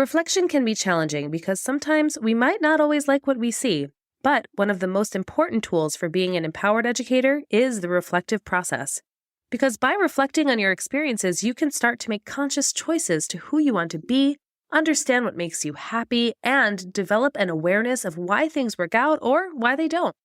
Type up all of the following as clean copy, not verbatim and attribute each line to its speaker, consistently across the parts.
Speaker 1: Reflection can be challenging because sometimes we might not always like what we see. But one of the most important tools for being an empowered educator is the reflective process. Because by reflecting on your experiences, you can start to make conscious choices to who you want to be, understand what makes you happy, and develop an awareness of why things work out or why they don't.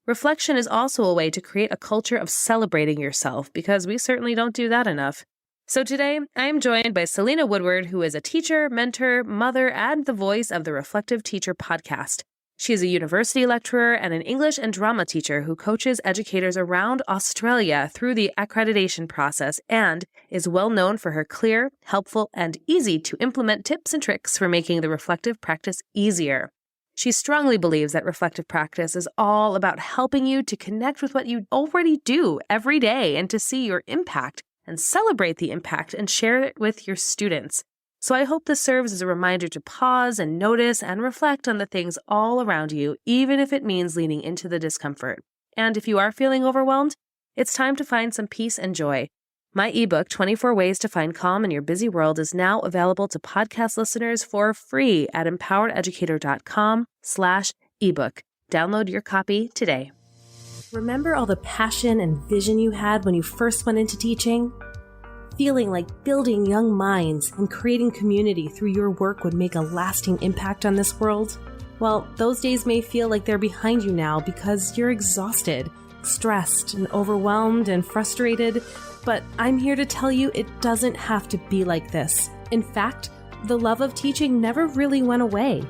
Speaker 1: Reflection is also a way to create a culture of celebrating yourself, because we certainly don't do that enough. So today, I am joined by Selena Woodward, who is a teacher, mentor, mother, and the voice of the Reflective Teacher podcast. She is a university lecturer and an English and drama teacher who coaches educators around Australia through the accreditation process and is well known for her clear, helpful, and easy to implement tips and tricks for making the reflective practice easier. She strongly believes that reflective practice is all about helping you to connect with what you already do every day and to see your impact and celebrate the impact and share it with your students. So I hope this serves as a reminder to pause and notice and reflect on the things all around you, even if it means leaning into the discomfort. And if you are feeling overwhelmed, it's time to find some peace and joy. My ebook, 24 Ways to Find Calm in Your Busy World, is now available to podcast listeners for free at empowereducator.com/ebook. Download your copy today. Remember all the passion and vision you had when you first went into teaching? Feeling like building young minds and creating community through your work would make a lasting impact on this world? Well, those days may feel like they're behind you now because you're exhausted, stressed, and overwhelmed and frustrated, but I'm here to tell you it doesn't have to be like this. In fact, the love of teaching never really went away,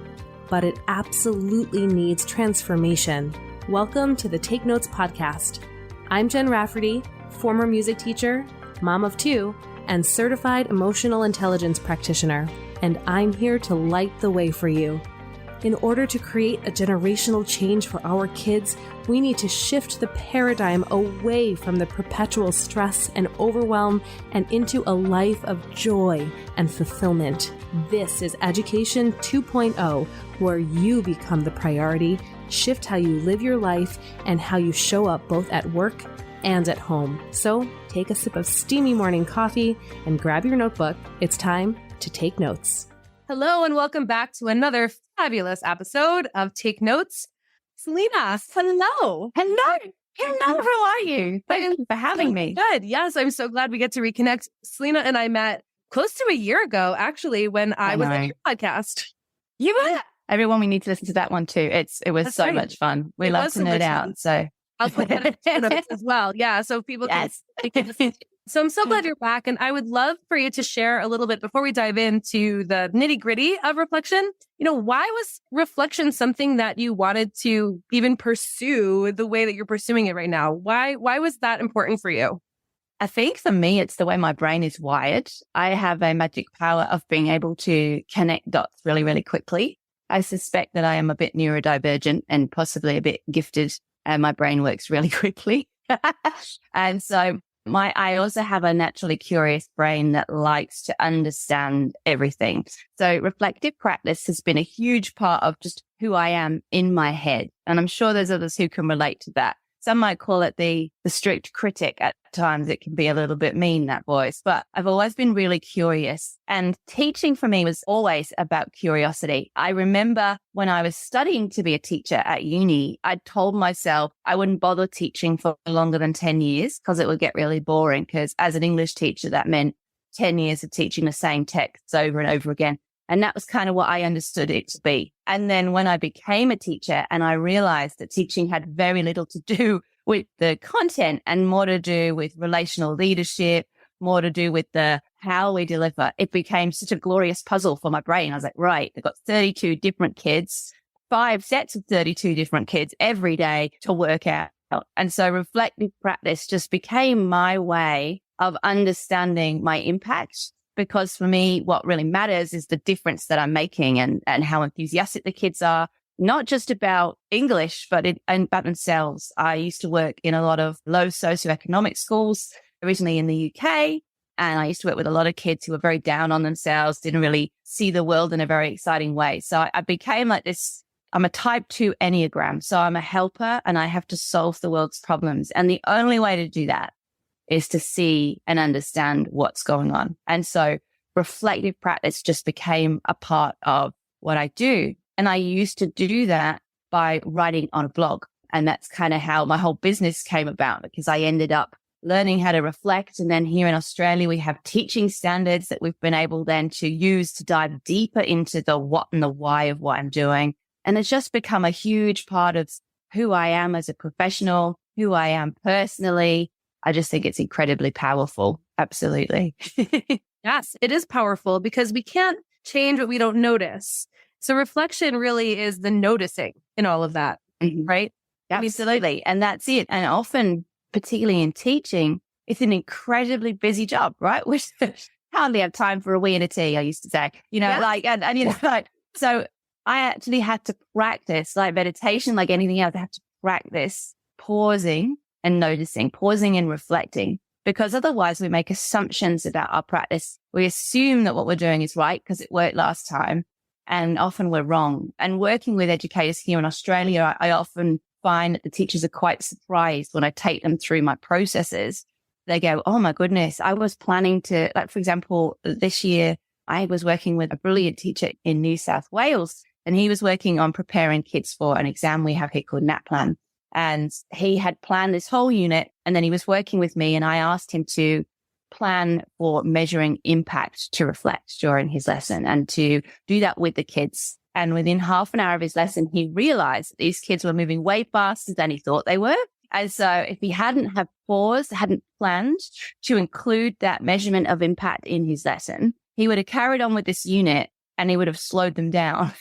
Speaker 1: but it absolutely needs transformation. Welcome to the Take Notes podcast. I'm Jen Rafferty, former music teacher, mom of two, and certified emotional intelligence practitioner, and I'm here to light the way for you. In order to create a generational change for our kids, we need to shift the paradigm away from the perpetual stress and overwhelm and into a life of joy and fulfillment. This is Education 2.0, where you become the priority, shift how you live your life, and how you show up both at work and at home. So take a sip of steamy morning coffee and grab your notebook. It's time to take notes. Hello and welcome back to another fabulous episode of Take Notes. Selena, hello.
Speaker 2: Hello. Hello. How are you? Thank you for having me.
Speaker 1: Good. Yes, I'm so glad we get to reconnect. Selena and I met close to a year ago, actually, when I was on your podcast.
Speaker 2: You were? Everyone, we need to listen to that one too. It was That's so right. much fun. We love to nerd out. So
Speaker 1: I'll put that in the as well. Yeah. So people can. So I'm so glad you're back. And I would love for you to share a little bit before we dive into the nitty gritty of reflection. Why was reflection something that you wanted to even pursue the way that you're pursuing it right now? Why was that important for you?
Speaker 2: I think for me, it's the way my brain is wired. I have a magic power of being able to connect dots really, really quickly. I suspect that I am a bit neurodivergent and possibly a bit gifted, and my brain works really quickly. And so I also have a naturally curious brain that likes to understand everything. So reflective practice has been a huge part of just who I am in my head. And I'm sure there's others who can relate to that. Some might call it the strict critic. At times it can be a little bit mean, that voice, but I've always been really curious. And teaching for me was always about curiosity. I remember when I was studying to be a teacher at uni, I told myself I wouldn't bother teaching for longer than 10 years because it would get really boring, because as an English teacher, that meant 10 years of teaching the same texts over and over again. And that was kind of what I understood it to be. And then when I became a teacher and I realized that teaching had very little to do with the content and more to do with relational leadership, more to do with the how we deliver, it became such a glorious puzzle for my brain. I was like, right, I've got 32 different kids, 5 sets of 32 different kids every day to work out. And so reflective practice just became my way of understanding my impact. Because for me, what really matters is the difference that I'm making and how enthusiastic the kids are, not just about English, but about themselves. I used to work in a lot of low socioeconomic schools, originally in the UK. And I used to work with a lot of kids who were very down on themselves, didn't really see the world in a very exciting way. So I became like this. I'm a type 2 Enneagram. So I'm a helper and I have to solve the world's problems. And the only way to do that is to see and understand what's going on. And so reflective practice just became a part of what I do. And I used to do that by writing on a blog. And that's kind of how my whole business came about, because I ended up learning how to reflect. And then here in Australia, we have teaching standards that we've been able then to use to dive deeper into the what and the why of what I'm doing. And it's just become a huge part of who I am as a professional, who I am personally. I just think it's incredibly powerful. Absolutely.
Speaker 3: Yes, it is powerful because we can't change what we don't notice. So reflection really is the noticing in all of that, right?
Speaker 2: Absolutely. And that's it. And often, particularly in teaching, it's an incredibly busy job, right? We hardly have time for a wee and a tea, I used to say, so I actually had to practice like meditation, like anything else. I had to practice pausing and noticing, pausing and reflecting, because otherwise we make assumptions about our practice. We assume that what we're doing is right because it worked last time, and often we're wrong. And working with educators here in Australia, I often find that the teachers are quite surprised when I take them through my processes. They go, oh my goodness, I was planning to, like, for example, this year, I was working with a brilliant teacher in New South Wales, and he was working on preparing kids for an exam we have here called NAPLAN. And he had planned this whole unit, and then he was working with me, and I asked him to plan for measuring impact to reflect during his lesson and to do that with the kids. And within half an hour of his lesson, he realized these kids were moving way faster than he thought they were. And so if he hadn't have paused, hadn't planned to include that measurement of impact in his lesson, he would have carried on with this unit and he would have slowed them down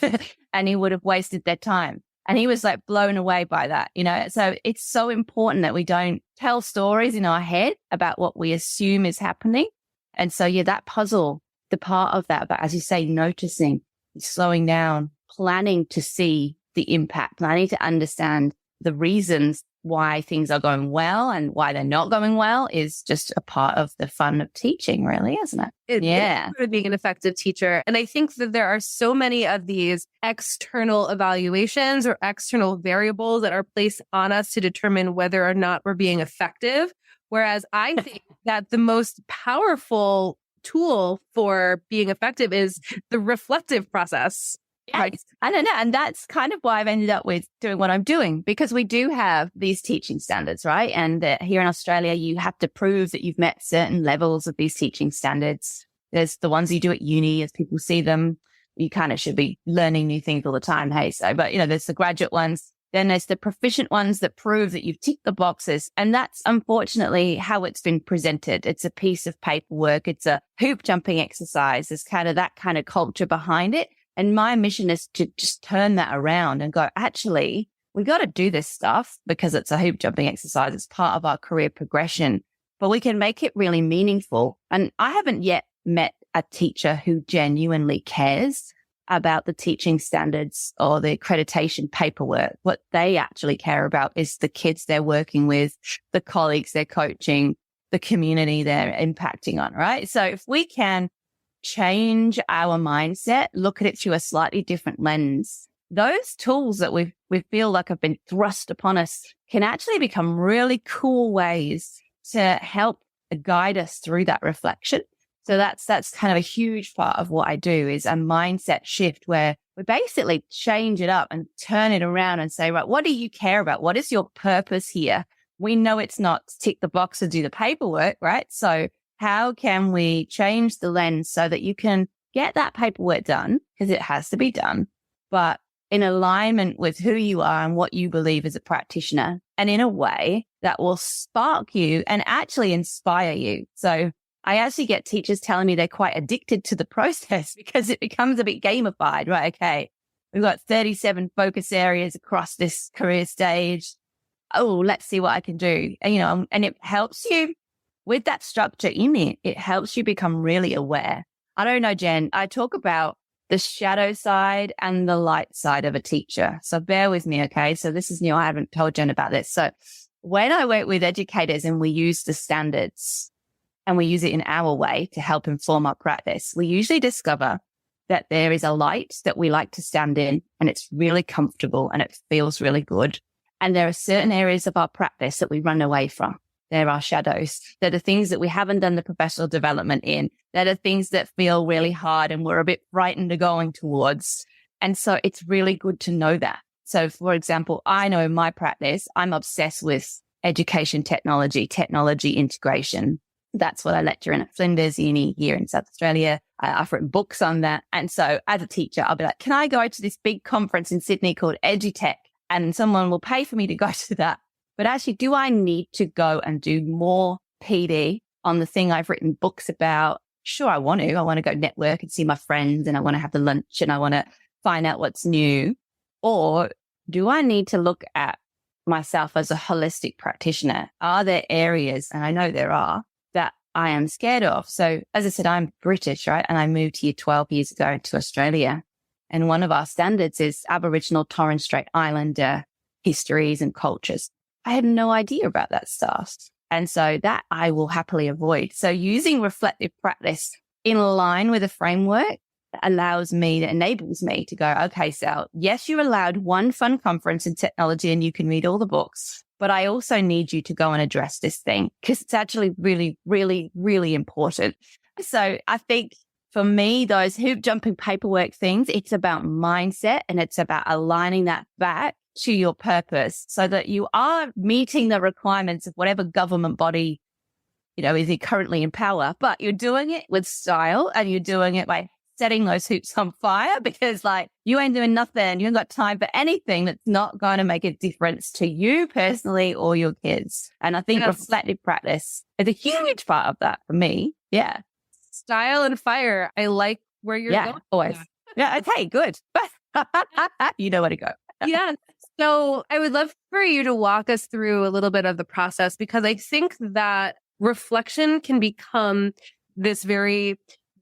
Speaker 2: and he would have wasted their time. And he was like blown away by that, So it's so important that we don't tell stories in our head about what we assume is happening. And so, that puzzle, the part of that, but as you say, noticing, slowing down, planning to see the impact, planning to understand the reasons why things are going well and why they're not going well is just a part of the fun of teaching, really, isn't it?
Speaker 3: It's part of being an effective teacher. And I think that there are so many of these external evaluations or external variables that are placed on us to determine whether or not we're being effective. Whereas I think that the most powerful tool for being effective is the reflective process.
Speaker 2: Yes. Right. I don't know. And that's kind of why I've ended up with doing what I'm doing, because we do have these teaching standards, right? And here in Australia, you have to prove that you've met certain levels of these teaching standards. There's the ones you do at uni as people see them. You kind of should be learning new things all the time. Hey, but there's the graduate ones. Then there's the proficient ones that prove that you've ticked the boxes. And that's unfortunately how it's been presented. It's a piece of paperwork. It's a hoop jumping exercise. There's kind of that kind of culture behind it. And my mission is to just turn that around and go, actually, we got to do this stuff because it's a hoop jumping exercise. It's part of our career progression, but we can make it really meaningful. And I haven't yet met a teacher who genuinely cares about the teaching standards or the accreditation paperwork. What they actually care about is the kids they're working with, the colleagues they're coaching, the community they're impacting on, right? So if we can change our mindset, look at it through a slightly different lens, those tools that we feel like have been thrust upon us can actually become really cool ways to help guide us through that reflection. So that's kind of a huge part of what I do, is a mindset shift where we basically change it up and turn it around and say, right, what do you care about? What is your purpose here? We know it's not to tick the box and do the paperwork, right? So how can we change the lens so that you can get that paperwork done, because it has to be done, but in alignment with who you are and what you believe as a practitioner, and in a way that will spark you and actually inspire you. So I actually get teachers telling me they're quite addicted to the process because it becomes a bit gamified, right? Okay, we've got 37 focus areas across this career stage. Oh, let's see what I can do. And, and it helps you with that structure in it. It helps you become really aware. I don't know, Jen, I talk about the shadow side and the light side of a teacher. So bear with me, okay? So this is new. I haven't told Jen about this. So when I work with educators and we use the standards and we use it in our way to help inform our practice, we usually discover that there is a light that we like to stand in, and it's really comfortable and it feels really good. And there are certain areas of our practice that we run away from. there are shadows. There are things that we haven't done the professional development in. There are things that feel really hard and we're a bit frightened of going towards. And so it's really good to know that. So for example, I know in my practice, I'm obsessed with education technology integration. That's what I lecture in at Flinders Uni here in South Australia. I've written books on that. And so as a teacher, I'll be like, can I go to this big conference in Sydney called Edutech? And someone will pay for me to go to that. But actually, do I need to go and do more PD on the thing I've written books about? Sure, I want to. I want to go network and see my friends, and I want to have the lunch, and I want to find out what's new. Or do I need to look at myself as a holistic practitioner? Are there areas, and I know there are, that I am scared of? So as I said, I'm British, right? And I moved here 12 years ago to Australia. And one of our standards is Aboriginal Torres Strait Islander histories and cultures. I had no idea about that stuff. And so that I will happily avoid. So using reflective practice in line with a framework enables me to go, okay, so yes, you're allowed one fun conference in technology and you can read all the books, but I also need you to go and address this thing because it's actually really, really, really important. So I think for me, those hoop jumping paperwork things, it's about mindset and it's about aligning that back to your purpose so that you are meeting the requirements of whatever government body, is currently in power, but you're doing it with style and you're doing it by setting those hoops on fire because you ain't doing nothing. You ain't got time for anything that's not going to make a difference to you personally or your kids. And I think reflective practice is a huge part of that for me. Yeah.
Speaker 3: Style and fire. I like where you're going.
Speaker 2: Always. Yeah. Okay, good. You know where to go.
Speaker 3: Yeah. So I would love for you to walk us through a little bit of the process because I think that reflection can become this very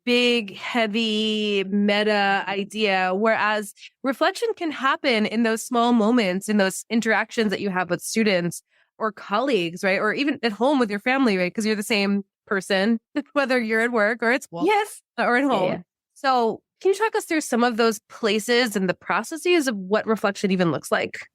Speaker 3: big, heavy meta idea, whereas reflection can happen in those small moments, in those interactions that you have with students or colleagues, right? Or even at home with your family, right? Because you're the same person, whether you're at work or or at home. Yeah. So can you talk us through some of those places and the processes of what reflection even looks like?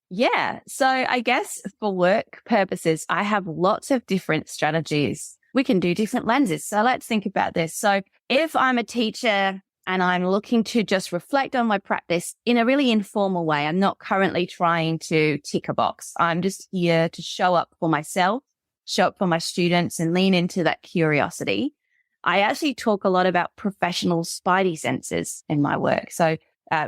Speaker 2: Yeah. So I guess for work purposes, I have lots of different strategies. We can do different lenses. So let's think about this. So if I'm a teacher and I'm looking to just reflect on my practice in a really informal way, I'm not currently trying to tick a box. I'm just here to show up for myself, show up for my students and lean into that curiosity. I actually talk a lot about professional spidey senses in my work. So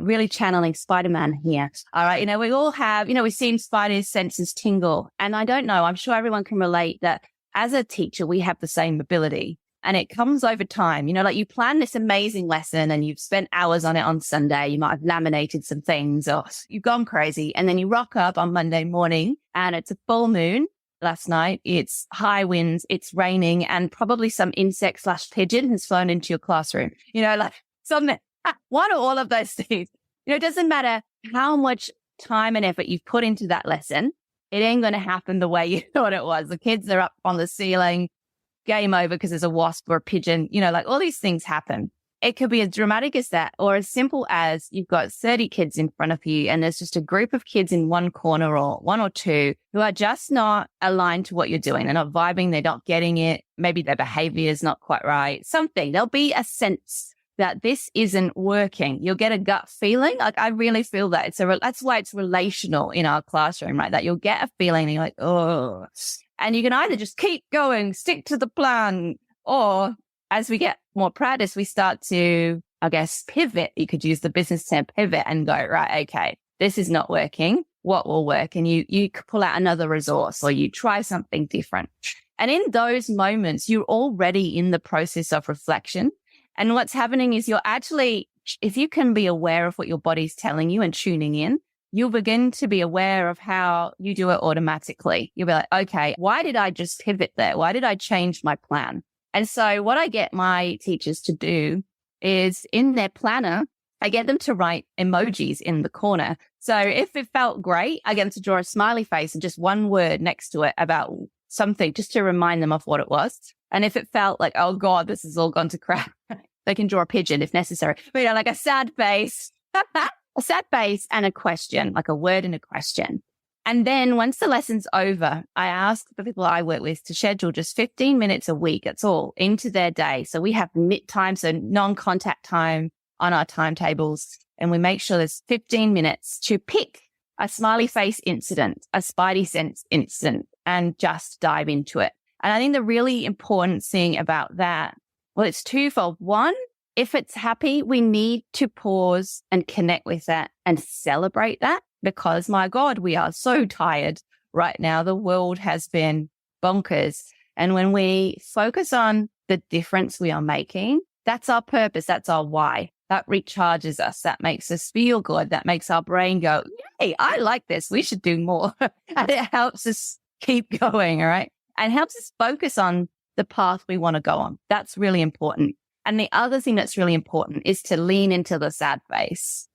Speaker 2: really channeling Spider-Man here. All right. We all have, we've seen spiders' senses tingle. And I don't know, I'm sure everyone can relate that as a teacher, we have the same ability and it comes over time. You plan this amazing lesson and you've spent hours on it on Sunday. You might have laminated some things or you've gone crazy. And then you rock up on Monday morning and it's a full moon. Last night, it's high winds, it's raining, and probably some insect/pigeon has flown into your classroom. Something, one or all of those things. It doesn't matter how much time and effort you've put into that lesson. It ain't going to happen the way you thought it was. The kids are up on the ceiling, game over because there's a wasp or a pigeon. All these things happen. It could be as dramatic as that or as simple as you've got 30 kids in front of you and there's just a group of kids in one corner or one or two who are just not aligned to what you're doing. They're not vibing. They're not getting it. Maybe their behavior is not quite right. Something. There'll be a sense that this isn't working. You'll get a gut feeling. I really feel that. That's why it's relational in our classroom, right? That you'll get a feeling and you're like, oh. And you can either just keep going, stick to the plan, or as we get more practice, we start to, pivot. You could use the business term pivot and go, right, okay, this is not working. What will work? And you pull out another resource or you try something different. And in those moments, you're already in the process of reflection. And what's happening is you're actually, if you can be aware of what your body's telling you and tuning in, you'll begin to be aware of how you do it automatically. You'll be like, okay, why did I just pivot there? Why did I change my plan? And so what I get my teachers to do is in their planner, I get them to write emojis in the corner. So if it felt great, I get them to draw a smiley face and just one word next to it about something just to remind them of what it was. And if it felt like, oh God, this has all gone to crap, they can draw a pigeon if necessary. But like a sad face, a sad face and a question, like a word and a question. And then once the lesson's over, I ask the people I work with to schedule just 15 minutes a week. That's all into their day. So we have MIT time, so non-contact time on our timetables. And we make sure there's 15 minutes to pick a smiley face incident, a spidey sense incident, and just dive into it. And I think the really important thing about that, well, it's twofold. One, if it's happy, we need to pause and connect with that and celebrate that, because my God, we are so tired right now. The world has been bonkers. And when we focus on the difference we are making, that's our purpose. That's our why. That recharges us. That makes us feel good. That makes our brain go, hey, I like this. We should do more. And it helps us keep going. All right. And helps us focus on the path we want to go on. That's really important. And the other thing that's really important is to lean into the sad face,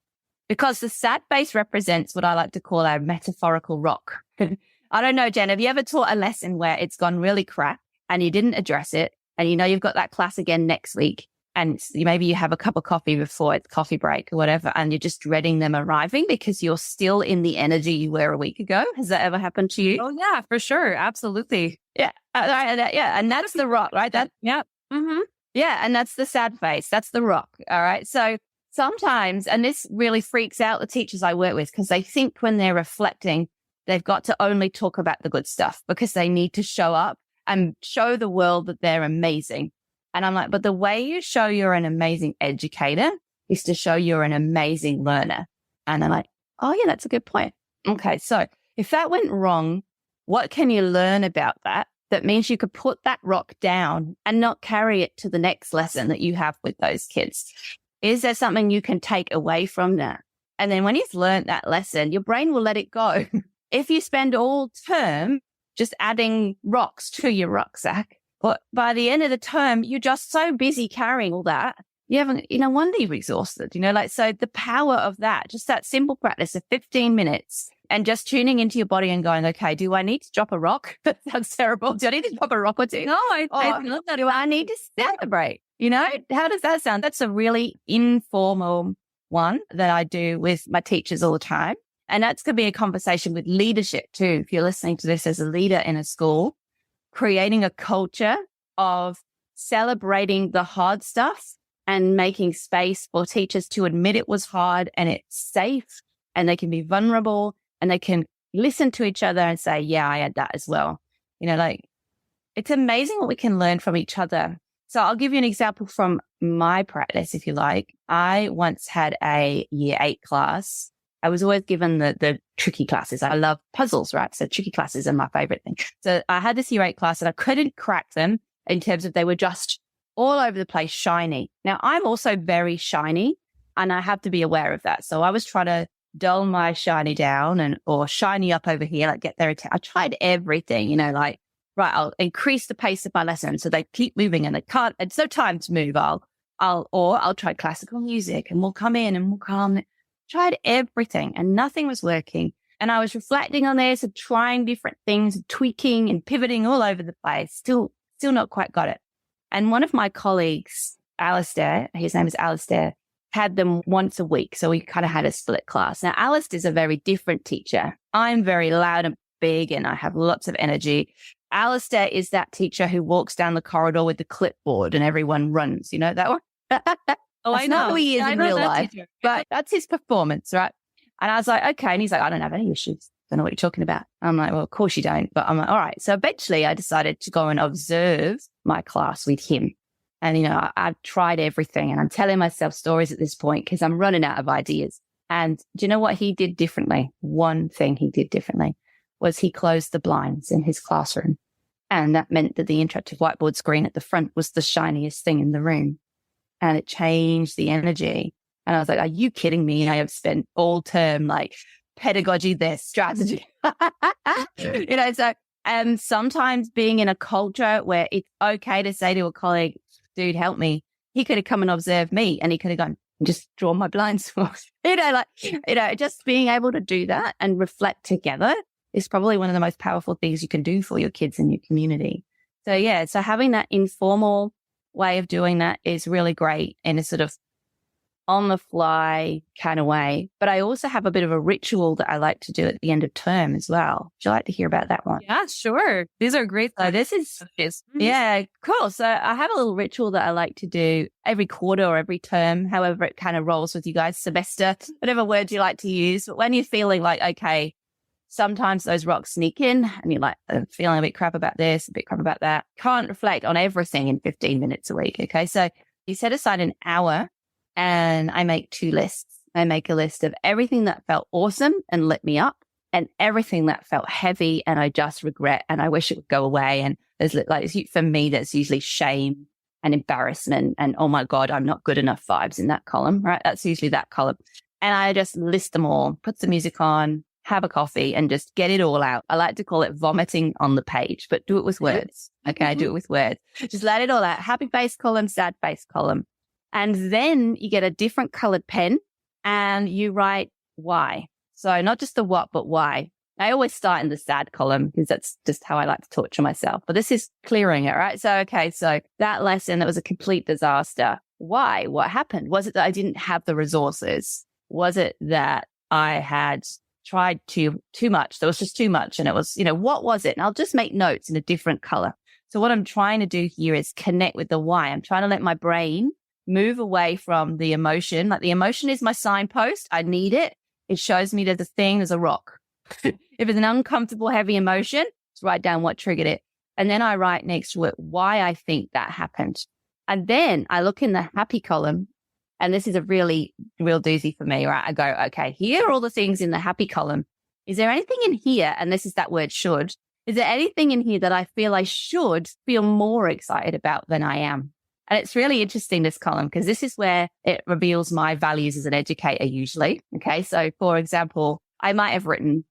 Speaker 2: because the sad face represents what I like to call our metaphorical rock. I don't know, Jen, have you ever taught a lesson where it's gone really crap and you didn't address it, and you know you've got that class again next week, and maybe you have a cup of coffee before it's coffee break or whatever, and you're just dreading them arriving because you're still in the energy you were a week ago? Has that ever happened to you?
Speaker 3: Oh, yeah, for sure. Absolutely.
Speaker 2: Yeah. Yeah. And that's the rock, right?
Speaker 3: Yeah. Mm-hmm.
Speaker 2: Yeah. And that's the sad face. That's the rock. All right. So sometimes, and this really freaks out the teachers I work with, because they think when they're reflecting, they've got to only talk about the good stuff because they need to show up and show the world that they're amazing. And I'm like, but the way you show you're an amazing educator is to show you're an amazing learner. And they're like, oh yeah, that's a good point. Okay. So if that went wrong, what can you learn about that? That means you could put that rock down and not carry it to the next lesson that you have with those kids. Is there something you can take away from that? And then when you've learned that lesson, your brain will let it go. If you spend all term just adding rocks to your rucksack, but by the end of the term, you're just so busy carrying all that, you haven't, no wonder you're exhausted, so the power of that, just that simple practice of 15 minutes and just tuning into your body and going, okay, do I need to drop a rock? That sounds terrible. Do I need to drop a rock or two?
Speaker 3: No, I love that.
Speaker 2: Do I need to celebrate? How does that sound? That's a really informal one that I do with my teachers all the time. And that's going to be a conversation with leadership too. If you're listening to this as a leader in a school, creating a culture of celebrating the hard stuff and making space for teachers to admit it was hard and it's safe and they can be vulnerable and they can listen to each other and say, yeah, I had that as well. It's amazing what we can learn from each other. So I'll give you an example from my practice, if you like. I once had a year 8 class. I was always given the tricky classes. I love puzzles, right? So tricky classes are my favorite thing. So I had this year 8 class and I couldn't crack them in terms of they were just all over the place, shiny. Now, I'm also very shiny and I have to be aware of that. So I was trying to dull my shiny down or shiny up over here, like get their attention. I tried everything, right, I'll increase the pace of my lesson so they keep moving and they can't, it's no time to move. I'll try classical music and we'll come in and we'll calm. Tried everything and nothing was working. And I was reflecting on this and trying different things, tweaking and pivoting all over the place. Still not quite got it. And one of my colleagues, Alistair, his name is Alistair, had them once a week. So we kind of had a split class. Now, Alistair's a very different teacher. I'm very loud and big and I have lots of energy. Alistair is that teacher who walks down the corridor with the clipboard and everyone runs. You know that one?
Speaker 3: Oh,
Speaker 2: That's
Speaker 3: I know.
Speaker 2: not who he is in real life,
Speaker 3: teacher.
Speaker 2: but that's his performance, right? And I was like, okay. And he's like, I don't have any issues. Don't know what you're talking about. I'm like, well, of course you don't. But I'm like, all right. So eventually I decided to go and observe my class with him. And, I've tried everything and I'm telling myself stories at this point because I'm running out of ideas. And do you know what he did differently? One thing he did differently was he closed the blinds in his classroom. And that meant that the interactive whiteboard screen at the front was the shiniest thing in the room. And it changed the energy. And I was like, are you kidding me? I have spent all term like pedagogy, this strategy. So sometimes being in a culture where it's okay to say to a colleague, dude, help me. He could have come and observed me and he could have gone, just draw my blinds. Just being able to do that and reflect together is probably one of the most powerful things you can do for your kids in your community. So having that informal way of doing that is really great in a sort of on the fly kind of way. But I also have a bit of a ritual that I like to do at the end of term as well. Would you like to hear about that one?
Speaker 3: Yeah, sure. These are great.
Speaker 2: So this is, yeah, cool. So I have a little ritual that I like to do every quarter or every term, however it kind of rolls with you guys, semester, whatever word you like to use. But when you're feeling like, okay, sometimes those rocks sneak in and you're like feeling a bit crap about this, a bit crap about that. Can't reflect on everything in 15 minutes a week. Okay. So you set aside an hour and I make 2 lists. I make a list of everything that felt awesome and lit me up and everything that felt heavy and I just regret and I wish it would go away. And there's like, for me, there's usually shame and embarrassment and, oh my God, I'm not good enough vibes in that column, right? That's usually that column. And I just list them all, put some music on, have a coffee and just get it all out. I like to call it vomiting on the page, but do it with words. Okay. Do it with words. Just let it all out. Happy face column, sad face column. And then you get a different colored pen and you write why. So not just the what, but why. I always start in the sad column because that's just how I like to torture myself. But this is clearing it, right? So, okay. So that lesson, that was a complete disaster. Why? What happened? Was it that I didn't have the resources? Was it that I had tried too much? There was just too much. And it was, what was it? And I'll just make notes in a different color. So what I'm trying to do here is connect with the why. I'm trying to let my brain move away from the emotion. Like the emotion is my signpost. I need it. It shows me there's a thing, there's a rock. If it's an uncomfortable, heavy emotion, just write down what triggered it. And then I write next to it why I think that happened. And then I look in the happy column. And this is a real doozy for me, right? I go, okay, here are all the things in the happy column. Is there anything in here? And this is that word should. Is there anything in here that I feel I should feel more excited about than I am? And it's really interesting, this column, because this is where it reveals my values as an educator usually. Okay. So for example, I might have written,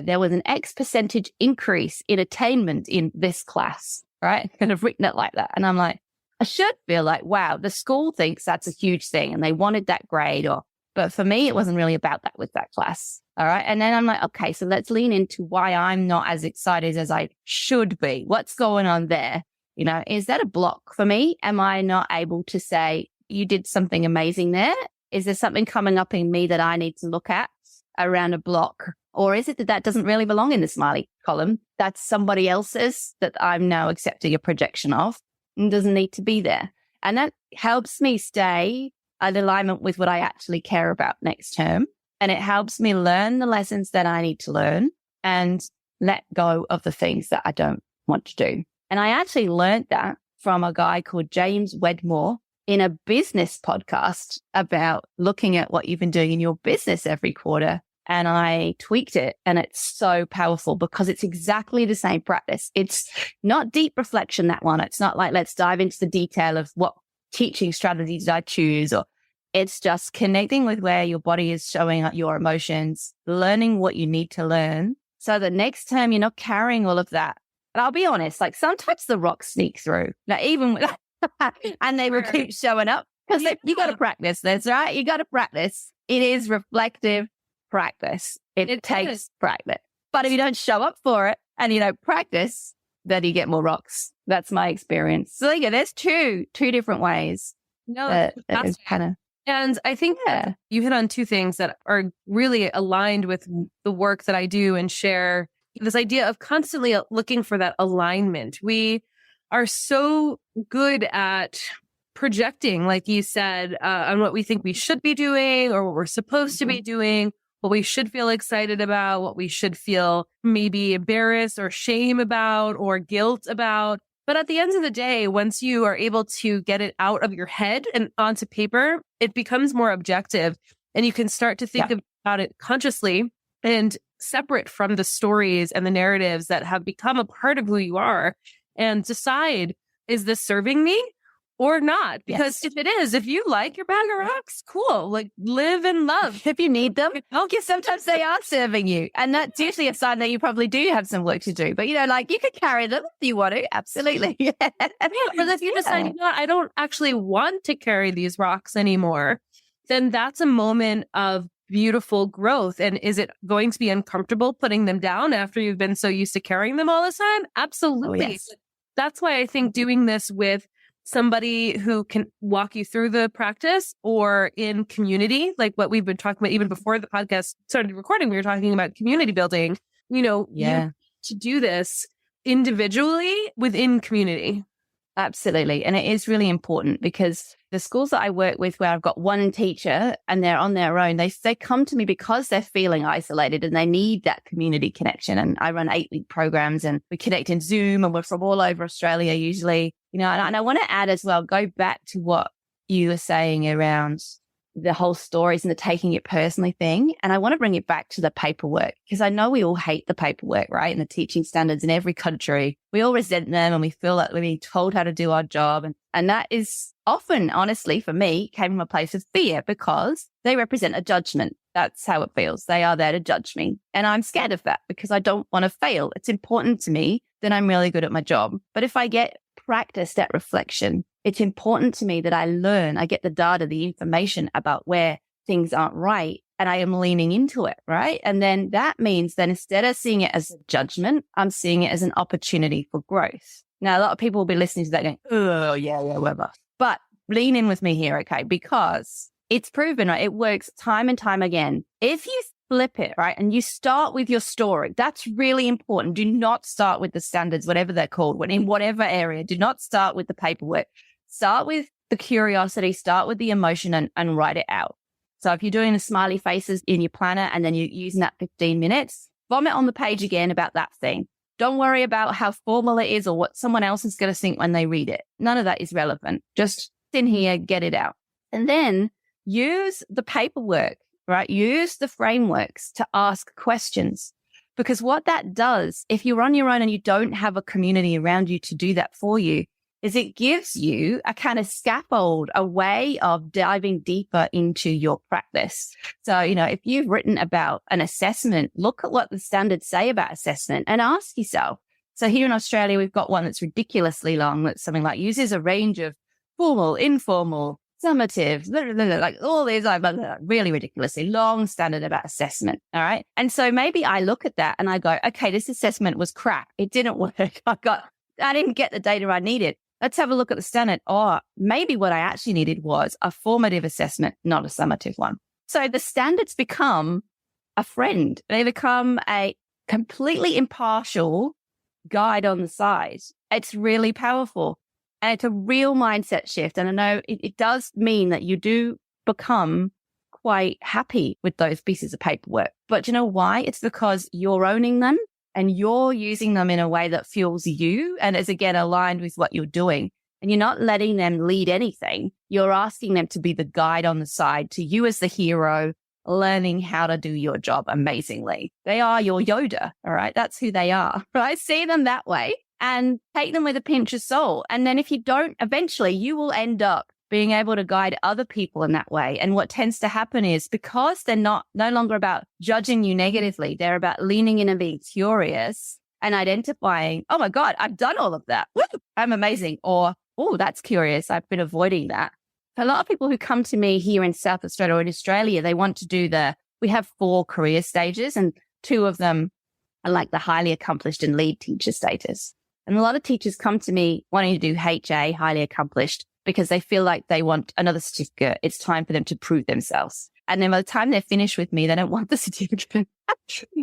Speaker 2: there was an X percentage increase in attainment in this class, right? Kind of written it like that. And I'm like, I should feel like, wow, the school thinks that's a huge thing and they wanted that grade but for me, it wasn't really about that with that class. All right. And then I'm like, okay, so let's lean into why I'm not as excited as I should be. What's going on there? Is that a block for me? Am I not able to say, you did something amazing there? Is there something coming up in me that I need to look at around a block? Or is it that doesn't really belong in the smiley column? That's somebody else's that I'm now accepting a projection of and doesn't need to be there. And that helps me stay in alignment with what I actually care about next term. And it helps me learn the lessons that I need to learn and let go of the things that I don't want to do. And I actually learned that from a guy called James Wedmore in a business podcast about looking at what you've been doing in your business every quarter. And I tweaked it and it's so powerful because it's exactly the same practice. It's not deep reflection, that one. It's not like, let's dive into the detail of what teaching strategies did I choose, or it's just connecting with where your body is showing up your emotions, learning what you need to learn. So the next term, you're not carrying all of that. But I'll be honest, like sometimes the rocks sneak through. Now, even with, and they will keep showing up because you got to practice this, right? You got to practice. It is reflective practice. It takes practice. But if you don't show up for it and you don't practice, then you get more rocks. That's my experience. So there's two different ways.
Speaker 3: No, that's
Speaker 2: kind of.
Speaker 3: And I think that you hit on 2 things that are really aligned with the work that I do and share. This idea of constantly looking for that alignment. We are so good at projecting, like you said, on what we think we should be doing or what we're supposed to be doing, what we should feel excited about, what we should feel maybe embarrassed or shame about or guilt about. But at the end of the day, once you are able to get it out of your head and onto paper, it becomes more objective and you can start to think about it consciously and separate from the stories and the narratives that have become a part of who you are and decide, is this serving me or not? Because if it is, if you like your bag of rocks, cool. Like live and love.
Speaker 2: If you need them, because sometimes they are serving you. And that's usually a sign that you probably do have some work to do. But, you could carry them if you want to. Absolutely.
Speaker 3: But if you decide, I don't actually want to carry these rocks anymore, then that's a moment of beautiful growth. And is it going to be uncomfortable putting them down after you've been so used to carrying them all the time? Absolutely.
Speaker 2: Oh, yes.
Speaker 3: That's why I think doing this with somebody who can walk you through the practice or in community, like what we've been talking about even before the podcast started recording, we were talking about community building, you to do this individually within community.
Speaker 2: Absolutely. And it is really important because the schools that I work with where I've got one teacher and they're on their own, they come to me because they're feeling isolated and they need that community connection. And I run 8-week programs and we connect in Zoom and we're from all over Australia usually, and I want to add as well, go back to what you were saying around the whole stories and the taking it personally thing. And I want to bring it back to the paperwork because I know we all hate the paperwork, right? And the teaching standards in every country. We all resent them and we feel like we're being told how to do our job. And that is often, honestly, for me, came from a place of fear because they represent a judgment. That's how it feels. They are there to judge me. And I'm scared of that because I don't want to fail. It's important to me that I'm really good at my job. But if I get practiced at reflection, it's important to me that I learn, I get the data, the information about where things aren't right, and I am leaning into it, right? And then that means that instead of seeing it as a judgment, I'm seeing it as an opportunity for growth. Now, a lot of people will be listening to that going, oh, yeah, whatever. But lean in with me here, okay? Because it's proven, right? It works time and time again. If you flip it, right, and you start with your story, that's really important. Do not start with the standards, whatever they're called, in whatever area. Do not start with the paperwork. Start with the curiosity, start with the emotion and write it out. So if you're doing the smiley faces in your planner and then you're using that 15 minutes, vomit on the page again about that thing. Don't worry about how formal it is or what someone else is going to think when they read it. None of that is relevant. Just in here, get it out. And then use the paperwork, right? Use the frameworks to ask questions. Because what that does, if you're on your own and you don't have a community around you to do that for you, is it gives you a kind of scaffold, a way of diving deeper into your practice. So, if you've written about an assessment, look at what the standards say about assessment and ask yourself. So here in Australia, we've got one that's ridiculously long. That's something like uses a range of formal, informal, summative, like all these really ridiculously long standard about assessment. All right. And so maybe I look at that and I go, okay, this assessment was crap. It didn't work. I didn't get the data I needed. Let's have a look at the standard. Oh, maybe what I actually needed was a formative assessment, not a summative one. So the standards become a friend. They become a completely impartial guide on the side. It's really powerful. And it's a real mindset shift. And I know it does mean that you do become quite happy with those pieces of paperwork. But you know why? It's because you're owning them. And you're using them in a way that fuels you and is, again, aligned with what you're doing. And you're not letting them lead anything. You're asking them to be the guide on the side to you as the hero, learning how to do your job amazingly. They are your Yoda, all right? That's who they are, right? See them that way and take them with a pinch of salt. And then if you don't, eventually you will end up being able to guide other people in that way. And what tends to happen is because they're no longer about judging you negatively, they're about leaning in and being curious and identifying, oh my God, I've done all of that. Woo, I'm amazing. Or, oh, that's curious. I've been avoiding that. A lot of people who come to me here in South Australia or in Australia, they want to do we have 4 career stages and 2 of them are like the highly accomplished and lead teacher status. And a lot of teachers come to me wanting to do HA, highly accomplished, because they feel like they want another certificate. It's time for them to prove themselves. And then by the time they're finished with me, they don't want the certificate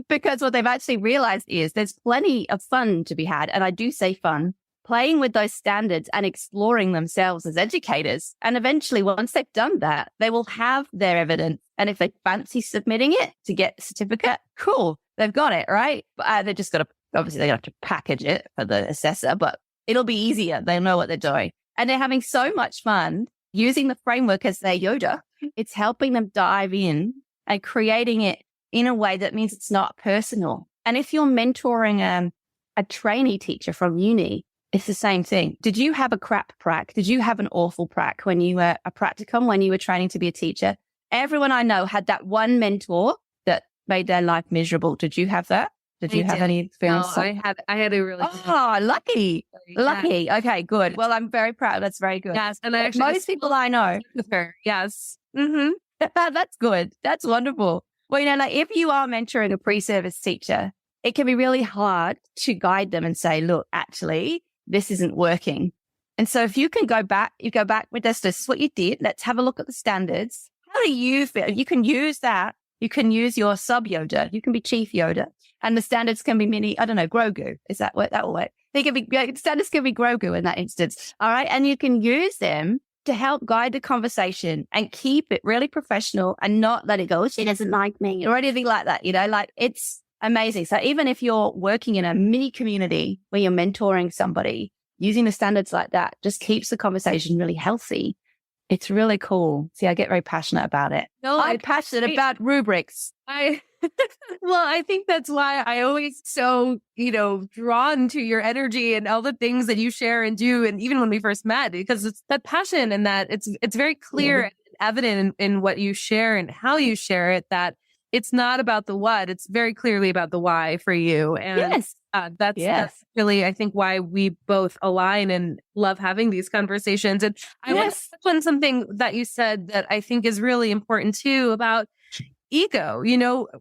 Speaker 2: because what they've actually realized is there's plenty of fun to be had. And I do say fun, playing with those standards and exploring themselves as educators. And eventually, once they've done that, they will have their evidence. And if they fancy submitting it to get a certificate, cool, they've got it, right? But they've just got to, obviously, they're going to have to package it for the assessor, but it'll be easier. They'll know what they're doing. And they're having so much fun using the framework as their Yoda. It's helping them dive in and creating it in a way that means it's not personal. And if you're mentoring a trainee teacher from uni, it's the same thing. Did you have a crap prac? Did you have an awful prac when you were a practicum, when you were training to be a teacher? Everyone I know had that one mentor that made their life miserable. Did you have that? Did you have any experience?
Speaker 3: No, I had a really
Speaker 2: lucky. Okay, good. Well, I'm very proud. That's very good.
Speaker 3: Yes, and I actually
Speaker 2: most people I know
Speaker 3: with her. Yes.
Speaker 2: Mm-hmm. That's good. That's wonderful. Well, like if you are mentoring a pre-service teacher, it can be really hard to guide them and say, look, actually, this isn't working. And so if you can go back with this is what you did. Let's have a look at the standards. How do you feel? You can use that. You can use your sub Yoda. You can be Chief Yoda. And the standards can be mini, I don't know, Grogu. Is that what that will work? Standards can be Grogu in that instance. All right. And you can use them to help guide the conversation and keep it really professional and not let it go, she doesn't like me or anything like that. Like it's amazing. So even if you're working in a mini community where you're mentoring somebody, using the standards like that just keeps the conversation really healthy. It's really cool. See, I get very passionate about it.
Speaker 3: No,
Speaker 2: I'm passionate about rubrics.
Speaker 3: I think that's why I always so, drawn to your energy and all the things that you share and do. And even when we first met, because it's that passion and that it's very clear and evident in what you share and how you share it, that it's not about the what, it's very clearly about the why for you. And that's really, I think, why we both align and love having these conversations. And I want to touch on something that you said that I think is really important too about ego.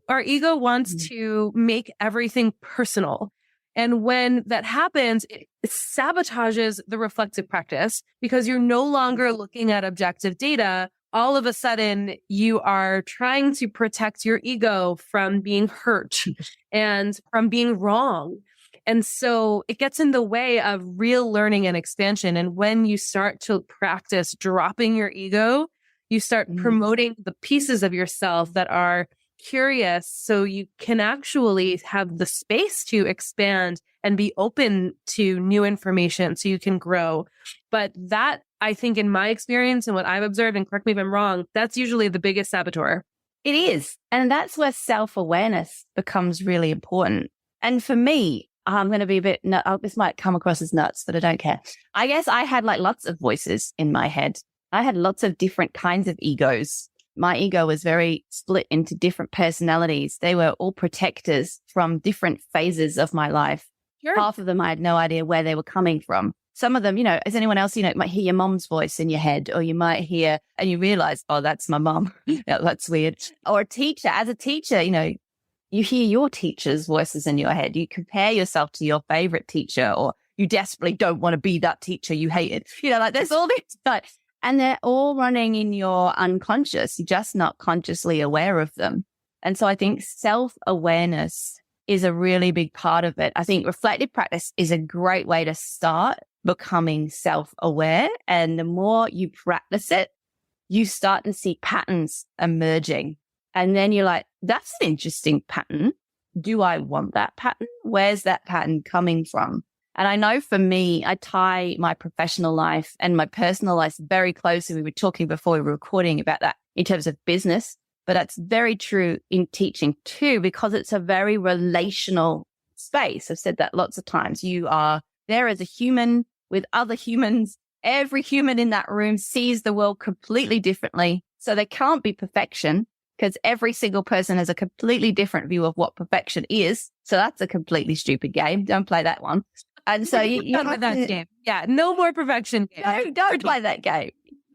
Speaker 3: Our ego wants to make everything personal. And when that happens, it sabotages the reflective practice because you're no longer looking at objective data. All of a sudden, you are trying to protect your ego from being hurt and from being wrong. And so it gets in the way of real learning and expansion. And when you start to practice dropping your ego, you start promoting the pieces of yourself that are curious so you can actually have the space to expand and be open to new information so you can grow. But that, I think, in my experience and what I've observed, and correct me if I'm wrong, that's usually the biggest saboteur.
Speaker 2: It is. And that's where self-awareness becomes really important. And for me, I'm going to be a bit, this might come across as nuts, but I don't care. I guess I had like lots of voices in my head. I had lots of different kinds of egos. My ego was very split into different personalities. They were all protectors from different phases of my life.
Speaker 3: Sure.
Speaker 2: Half of them, I had no idea where they were coming from. Some of them, as anyone else, you might hear your mom's voice in your head, or you might hear, and you realize, oh, that's my mom. Yeah, that's weird. Or a teacher. As a teacher, you hear your teacher's voices in your head. You compare yourself to your favorite teacher, or you desperately don't want to be that teacher you hated. There's all this. And they're all running in your unconscious. You're just not consciously aware of them. And so I think self-awareness is a really big part of it. I think reflective practice is a great way to start becoming self-aware. And the more you practice it, you start to see patterns emerging. And then you're like, that's an interesting pattern. Do I want that pattern? Where's that pattern coming from? And I know for me, I tie my professional life and my personal life very closely. We were talking before we were recording about that in terms of business, but that's very true in teaching too, because it's a very relational space. I've said that lots of times. You are there as a human with other humans. Every human in that room sees the world completely differently. So there can't be perfection because every single person has a completely different view of what perfection is. So that's a completely stupid game. Don't play that one. And so you
Speaker 3: have that game. Yeah, no more perfection game.
Speaker 2: No, don't play that game.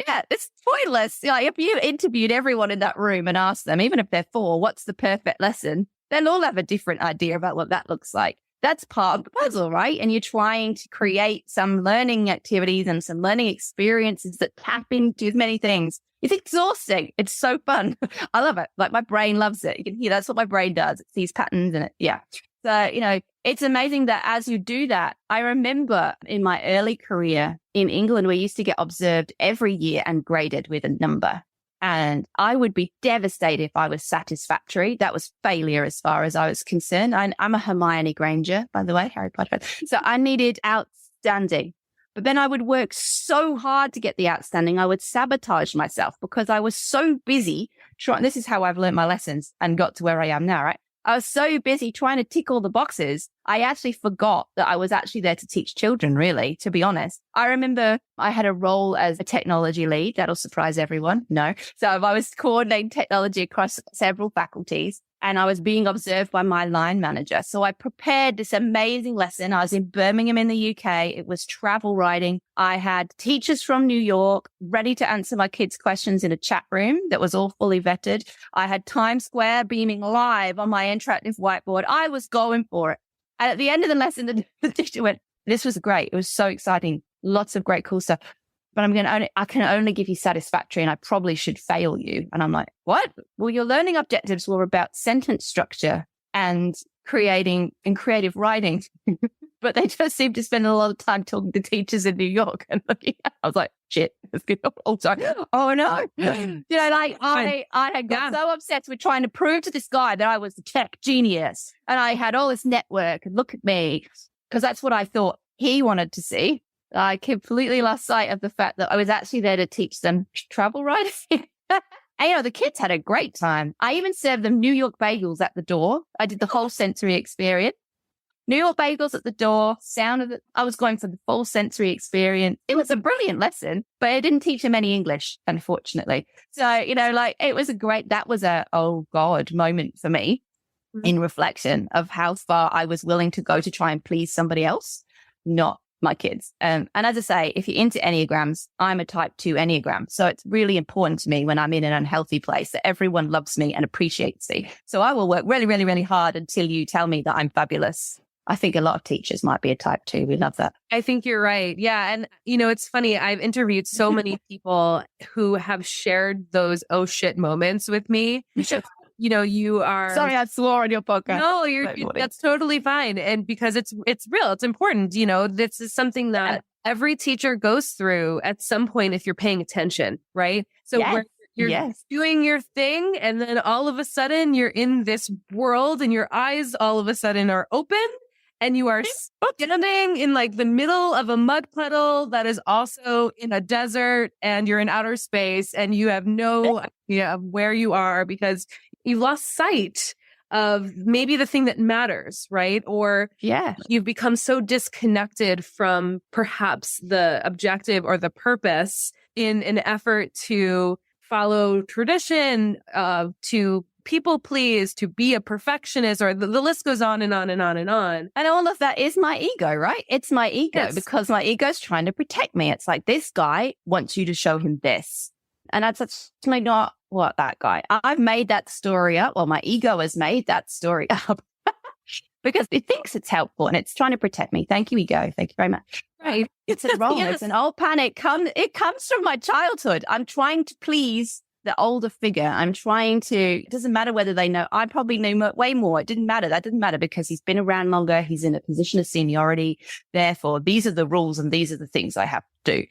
Speaker 2: Yeah, it's pointless. If you interviewed everyone in that room and asked them, even if they're 4, what's the perfect lesson? They'll all have a different idea about what that looks like. That's part of the puzzle, right? And you're trying to create some learning activities and some learning experiences that tap into many things. It's exhausting. It's so fun. I love it. Like my brain loves it. You can hear that's what my brain does. It sees patterns in it. Yeah. So, it's amazing that as you do that, I remember in my early career in England, we used to get observed every year and graded with a number. And I would be devastated if I was satisfactory. That was failure as far as I was concerned. I'm a Hermione Granger, by the way, Harry Potter. So I needed outstanding. But then I would work so hard to get the outstanding. I would sabotage myself because I was so busy trying. This is how I've learned my lessons and got to where I am now, right? I was so busy trying to tick all the boxes. I actually forgot that I was actually there to teach children, really, to be honest. I remember I had a role as a technology lead. That'll surprise everyone. No. So I was coordinating technology across several faculties and I was being observed by my line manager. So I prepared this amazing lesson. I was in Birmingham in the UK. It was travel writing. I had teachers from New York ready to answer my kids' questions in a chat room that was all fully vetted. I had Times Square beaming live on my interactive whiteboard. I was going for it. And at the end of the lesson, the teacher went, this was great. It was so exciting. lots of great cool stuff. But I can only give you satisfactory and I probably should fail you. And I'm like, what? Well, your learning objectives were about sentence structure and creative writing. But they just seem to spend a lot of time talking to teachers in New York. And I was like, shit. Oh, sorry. Oh, no. I had got so obsessed with trying to prove to this guy that I was the tech genius. And I had all this network and look at me, because that's what I thought he wanted to see. I completely lost sight of the fact that I was actually there to teach them travel writing. And, the kids had a great time. I even served them New York bagels at the door. I did the whole sensory experience. New York bagels at the door, sound of it. I was going for the full sensory experience. It was a brilliant lesson, but I didn't teach them any English, unfortunately. So, it was that was a, oh God, moment for me in reflection of how far I was willing to go to try and please somebody else, not my kids. And as I say, if you're into Enneagrams, I'm a type 2 Enneagram. So it's really important to me when I'm in an unhealthy place that everyone loves me and appreciates me. So I will work really, really, really hard until you tell me that I'm fabulous. I think a lot of teachers might be a type 2. We love that.
Speaker 3: I think you're right. Yeah. And, it's funny. I've interviewed so many people who have shared those oh shit moments with me. You are...
Speaker 2: Sorry, I swore on your podcast.
Speaker 3: No, that's totally fine. And because it's real, it's important. This is something that every teacher goes through at some point if you're paying attention, right? So where you're doing your thing and then all of a sudden you're in this world and your eyes all of a sudden are open. And you are standing in like the middle of a mud puddle that is also in a desert, and you're in outer space and you have no idea of where you are because you've lost sight of maybe the thing that matters, right? Or you've become so disconnected from perhaps the objective or the purpose in an effort to follow tradition, to people please, to be a perfectionist, or the list goes on and on and on and on.
Speaker 2: And all of that is my ego, right? It's my ego because my ego's trying to protect me. It's like, this guy wants you to show him this. And that's actually not what that guy. I've made that story up. Well, my ego has made that story up because it thinks it's helpful and it's trying to protect me. Thank you, ego. Thank you very much.
Speaker 3: Right.
Speaker 2: It's wrong. It's an old panic. It comes from my childhood. I'm trying to please the older figure. I'm trying to, it doesn't matter whether they know, I probably knew way more. It didn't matter. That didn't matter because he's been around longer. He's in a position of seniority. Therefore, these are the rules and these are the things I have to do.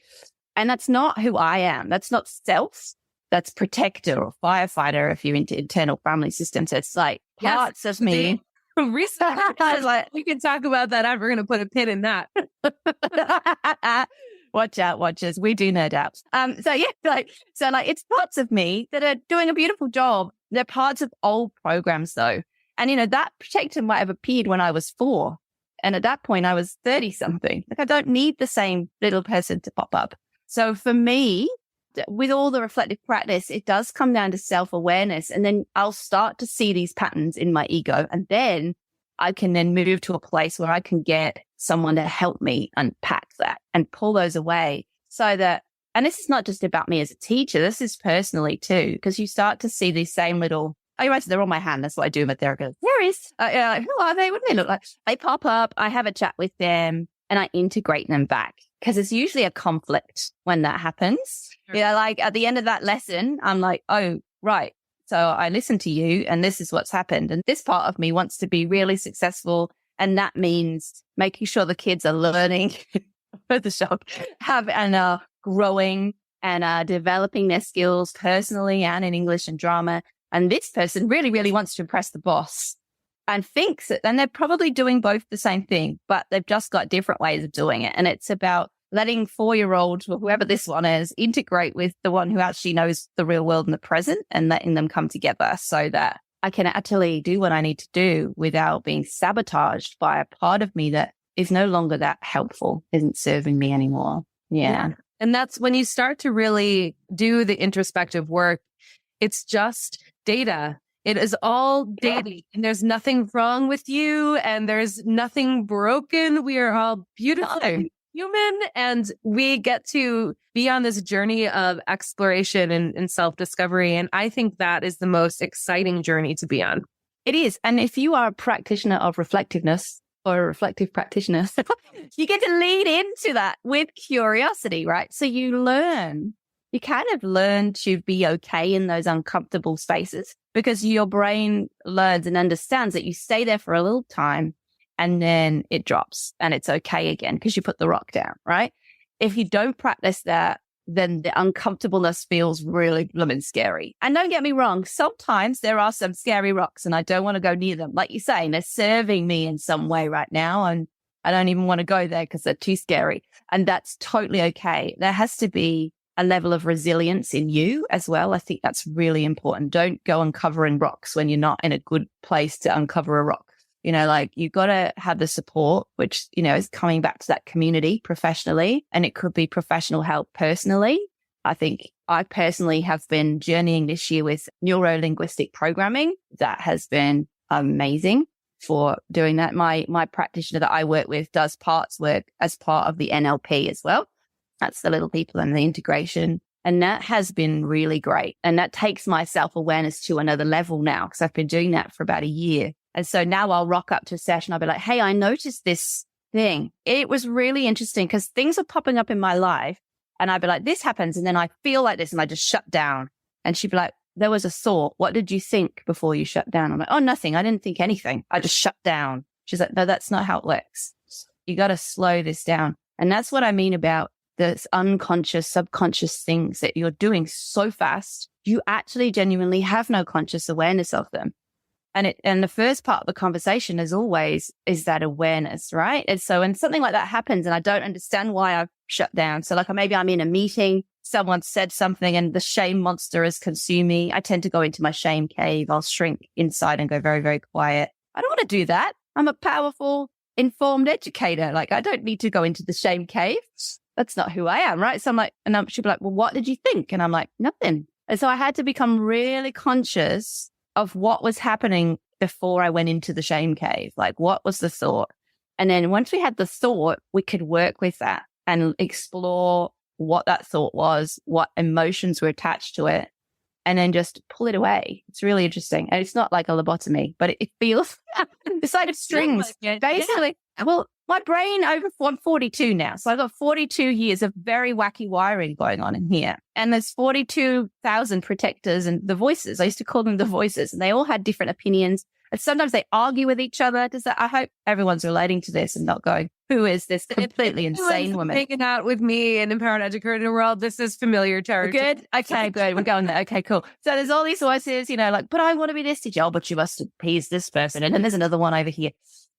Speaker 2: And that's not who I am. That's not self. That's protector or firefighter if you're into internal family systems. It's like parts of me.
Speaker 3: Recently, we can talk about that. I'm going to put a pin in that.
Speaker 2: Watch out, watchers. We do nerd out. So it's parts of me that are doing a beautiful job. They're parts of old programs though. And, that protector might have appeared when I was 4. And at that point I was 30 something. Like I don't need the same little person to pop up. So for me, with all the reflective practice, it does come down to self-awareness. And then I'll start to see these patterns in my ego. And then I can then move to a place where I can get someone to help me unpack that and pull those away so that, and this is not just about me as a teacher, this is personally too, because you start to see these same little, they're on my hand. That's what I do in my therapy. Where is, who are they? What do they look like? They pop up, I have a chat with them and I integrate them back because it's usually a conflict when that happens.
Speaker 3: Sure.
Speaker 2: Like at the end of that lesson, I'm like, oh, right. So I listened to you and this is what's happened. And this part of me wants to be really successful. And that means making sure the kids are learning the shock, and are growing and are developing their skills personally and in English and drama. And this person really, really wants to impress the boss and thinks that, and they're probably doing both the same thing, but they've just got different ways of doing it. And it's about letting 4-year-olds or whoever this one is integrate with the one who actually knows the real world in the present and letting them come together so that I can actually do what I need to do without being sabotaged by a part of me that is no longer that helpful, isn't serving me anymore. Yeah.
Speaker 3: And that's when you start to really do the introspective work. It's just data. It is all data. And there's nothing wrong with you and there's nothing broken. We are all beautiful. Human, and we get to be on this journey of exploration and self-discovery. And I think that is the most exciting journey to be on.
Speaker 2: It is. And if you are a practitioner of reflectiveness, or a reflective practitioner, you get to lead into that with curiosity, right? So you kind of learn to be okay in those uncomfortable spaces because your brain learns and understands that you stay there for a little time and then it drops and it's okay again because you put the rock down, right? If you don't practice that, then the uncomfortableness feels really blooming scary. And don't get me wrong, sometimes there are some scary rocks and I don't want to go near them. Like you're saying, they're serving me in some way right now. And I don't even want to go there because they're too scary. And that's totally okay. There has to be a level of resilience in you as well. I think that's really important. Don't go uncovering rocks when you're not in a good place to uncover a rock. Like you got to have the support, which, is coming back to that community professionally, and it could be professional help personally. I think I personally have been journeying this year with neuro-linguistic programming. That has been amazing for doing that. My practitioner that I work with does parts work as part of the NLP as well. That's the little people and the integration. And that has been really great. And that takes my self-awareness to another level now because I've been doing that for about a year. And so now I'll rock up to a session. I'll be like, hey, I noticed this thing. It was really interesting because things are popping up in my life. And I'd be like, this happens. And then I feel like this and I just shut down. And she'd be like, there was a thought. What did you think before you shut down? I'm like, oh, nothing. I didn't think anything. I just shut down. She's like, no, that's not how it works. You got to slow this down. And that's what I mean about this unconscious, subconscious things that you're doing so fast. You actually genuinely have no conscious awareness of them. And the first part of the conversation, as always, is that awareness, right? And so when something like that happens and I don't understand why I've shut down. So like maybe I'm in a meeting, someone said something and the shame monster has consumed me. I tend to go into my shame cave. I'll shrink inside and go very, very quiet. I don't want to do that. I'm a powerful, informed educator. Like I don't need to go into the shame cave. That's not who I am, right? So I'm like, and she'll be like, well, what did you think? And I'm like, nothing. And so I had to become really conscious of what was happening before I went into the shame cave. Like, what was the thought? And then once we had the thought, we could work with that and explore what that thought was, what emotions were attached to it, and then just pull it away. It's really interesting. And it's not like a lobotomy, but it feels the side of strings. Basically, well, my brain I'm 42 now. So I've got 42 years of very wacky wiring going on in here. And there's 42,000 protectors and the voices. I used to call them the voices, and they all had different opinions. And sometimes they argue with each other. I hope everyone's relating to this and not going, who is this completely insane woman?
Speaker 3: Hanging out with me and Empowered Educator World. This is familiar territory.
Speaker 2: Good. Okay, good. We're going there. Okay, cool. So there's all these voices, like, but I want to be this teacher. Oh, but you must appease this person. And then there's another one over here.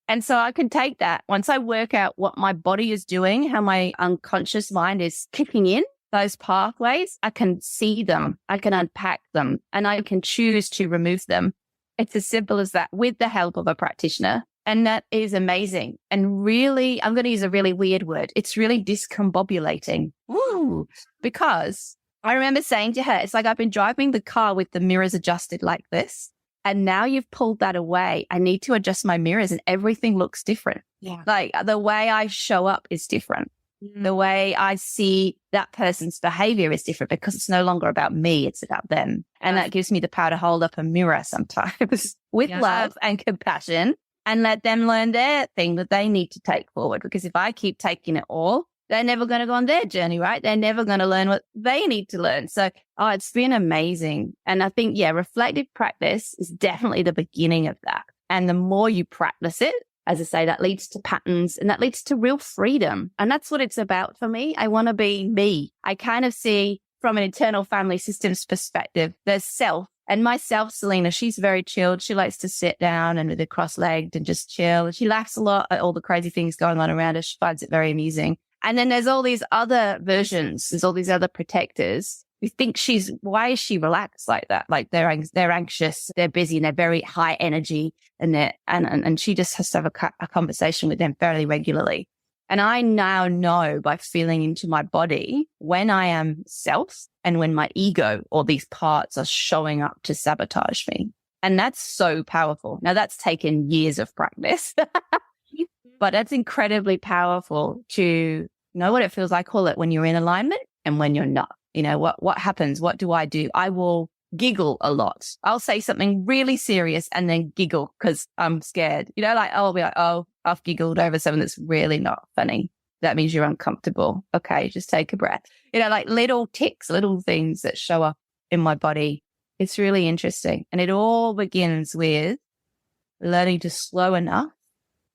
Speaker 2: And so I can take that once I work out what my body is doing, how my unconscious mind is kicking in those pathways. I can see them. I can unpack them, and I can choose to remove them. It's as simple as that with the help of a practitioner. And that is amazing. And really, I'm going to use a really weird word. It's really discombobulating. Woo! Because I remember saying to her, it's like I've been driving the car with the mirrors adjusted like this. And now you've pulled that away. I need to adjust my mirrors and everything looks different.
Speaker 3: Yeah.
Speaker 2: Like the way I show up is different. The way I see that person's behavior is different because it's no longer about me. It's about them. And that gives me the power to hold up a mirror sometimes with love and compassion and let them learn their thing that they need to take forward. Because if I keep taking it all, they're never going to go on their journey, right? They're never going to learn what they need to learn. So, it's been amazing. And I think, reflective practice is definitely the beginning of that. And the more you practice it, as I say, that leads to patterns and that leads to real freedom. And that's what it's about for me. I want to be me. I kind of see from an internal family systems perspective, there's self. And myself, Selena, she's very chilled. She likes to sit down and with her cross-legged and just chill. She laughs a lot at all the crazy things going on around her. She finds it very amusing. And then there's all these other versions. There's all these other protectors who think why is she relaxed like that? Like they're anxious, they're busy, and they're very high energy, and she just has to have a conversation with them fairly regularly. And I now know by feeling into my body when I am self and when my ego or these parts are showing up to sabotage me. And that's so powerful. Now that's taken years of practice, but that's incredibly powerful to know what it feels like. Call it when you're in alignment and when you're not. What happens? What do? I will giggle a lot. I'll say something really serious and then giggle because I'm scared. Like, I'll be like, oh, I've giggled over something that's really not funny. That means you're uncomfortable. Okay, just take a breath. Like little tics, little things that show up in my body. It's really interesting. And it all begins with learning to slow enough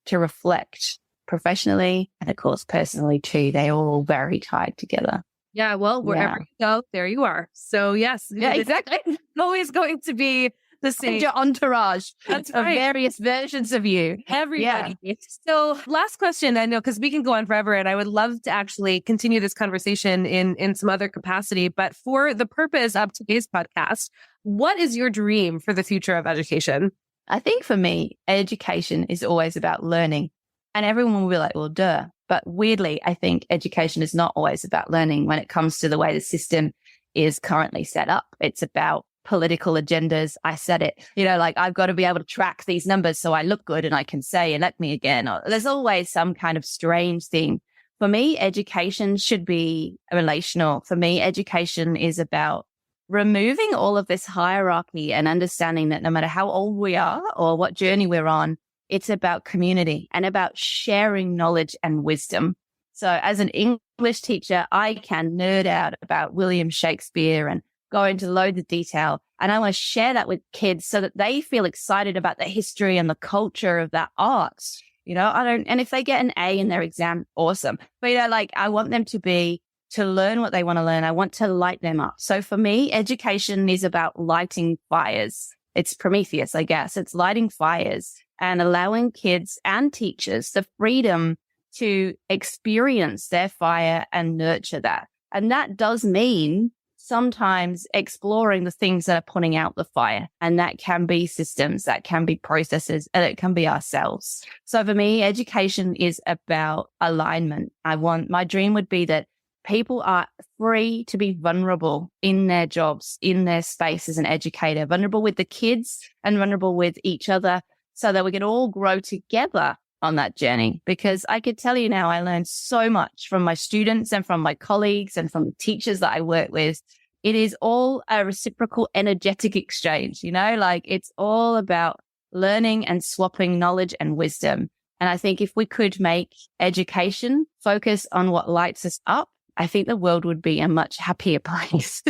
Speaker 2: to reflect professionally and, of course, personally too. They all very tied together.
Speaker 3: Yeah, well, wherever you go, there you are. So yes,
Speaker 2: yeah, exactly.
Speaker 3: It's always going to be the same.
Speaker 2: And your entourage
Speaker 3: That's
Speaker 2: of
Speaker 3: right.
Speaker 2: various versions of you.
Speaker 3: Everybody.
Speaker 2: Yeah.
Speaker 3: So last question, I know, because we can go on forever and I would love to actually continue this conversation in some other capacity. But for the purpose of today's podcast, what is your dream for the future of education?
Speaker 2: I think for me, education is always about learning. And everyone will be like, well, duh. But weirdly, I think education is not always about learning when it comes to the way the system is currently set up. It's about political agendas. I said it, like I've got to be able to track these numbers so I look good and I can say, elect me again. Or there's always some kind of strange thing. For me, education should be relational. For me, education is about removing all of this hierarchy and understanding that no matter how old we are or what journey we're on, it's about community and about sharing knowledge and wisdom. So as an English teacher, I can nerd out about William Shakespeare and go into loads of detail. And I want to share that with kids so that they feel excited about the history and the culture of that art. And if they get an A in their exam, awesome. But, I want them to learn what they want to learn. I want to light them up. So for me, education is about lighting fires. It's Prometheus, I guess. It's lighting fires and allowing kids and teachers the freedom to experience their fire and nurture that. And that does mean sometimes exploring the things that are putting out the fire. And that can be systems, that can be processes, and it can be ourselves. So for me, education is about alignment. My dream would be that people are free to be vulnerable in their jobs, in their space as an educator, vulnerable with the kids and vulnerable with each other so that we can all grow together on that journey. Because I could tell you now, I learned so much from my students and from my colleagues and from the teachers that I work with. It is all a reciprocal energetic exchange, it's all about learning and swapping knowledge and wisdom. And I think if we could make education focus on what lights us up, I think the world would be a much happier place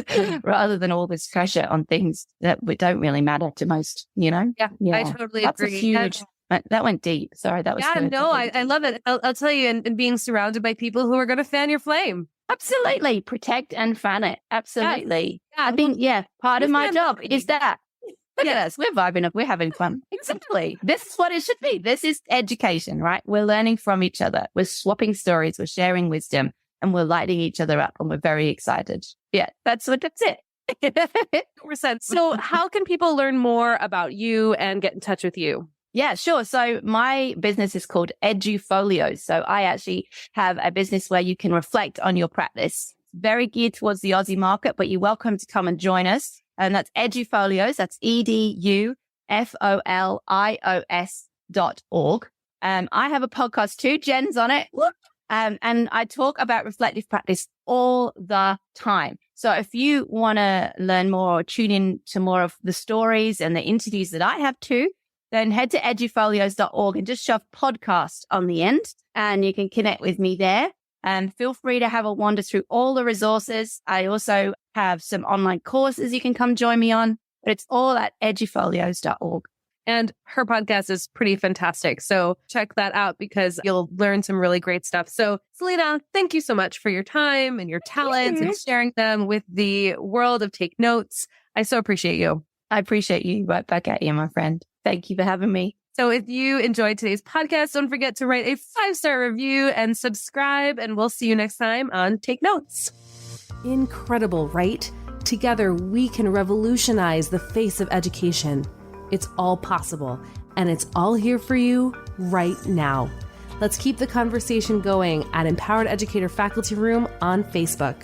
Speaker 2: rather than all this pressure on things that don't really matter to most,
Speaker 3: Yeah, I totally
Speaker 2: That's
Speaker 3: agree.
Speaker 2: A huge, that went deep. Sorry, that was
Speaker 3: I love it. I'll tell you, and being surrounded by people who are going to fan your flame.
Speaker 2: Absolutely. Protect and fan it. Absolutely.
Speaker 3: Yes. Yeah.
Speaker 2: I think, part of my job is that. Look at us. We're vibing up. We're having fun. Exactly. This is what it should be. This is education, right? We're learning from each other. We're swapping stories. We're sharing wisdom. And we're lighting each other up and we're very excited. Yeah, that's it.
Speaker 3: 100%. So how can people learn more about you and get in touch with you?
Speaker 2: Yeah, sure. So my business is called Edufolio. So I actually have a business where you can reflect on your practice. Very geared towards the Aussie market, but you're welcome to come and join us. And that's Edufolios. That's EDUFOLIOS.org. I have a podcast too. Jen's on it. And I talk about reflective practice all the time. So if you want to learn more or tune in to more of the stories and the interviews that I have too, then head to edufolios.org and just shove podcast on the end and you can connect with me there. And feel free to have a wander through all the resources. I also have some online courses you can come join me on, but it's all at edufolios.org.
Speaker 3: And her podcast is pretty fantastic. So check that out because you'll learn some really great stuff. So Selena, thank you so much for your time and your talents and sharing them with the world of Take Notes. I so appreciate you.
Speaker 2: I appreciate you. Right back at you, my friend. Thank you for having me.
Speaker 3: So if you enjoyed today's podcast, don't forget to write a 5-star review and subscribe. And we'll see you next time on Take Notes.
Speaker 1: Incredible, right? Together, we can revolutionize the face of education. It's all possible, and it's all here for you right now. Let's keep the conversation going at Empowered Educator Faculty Room on Facebook.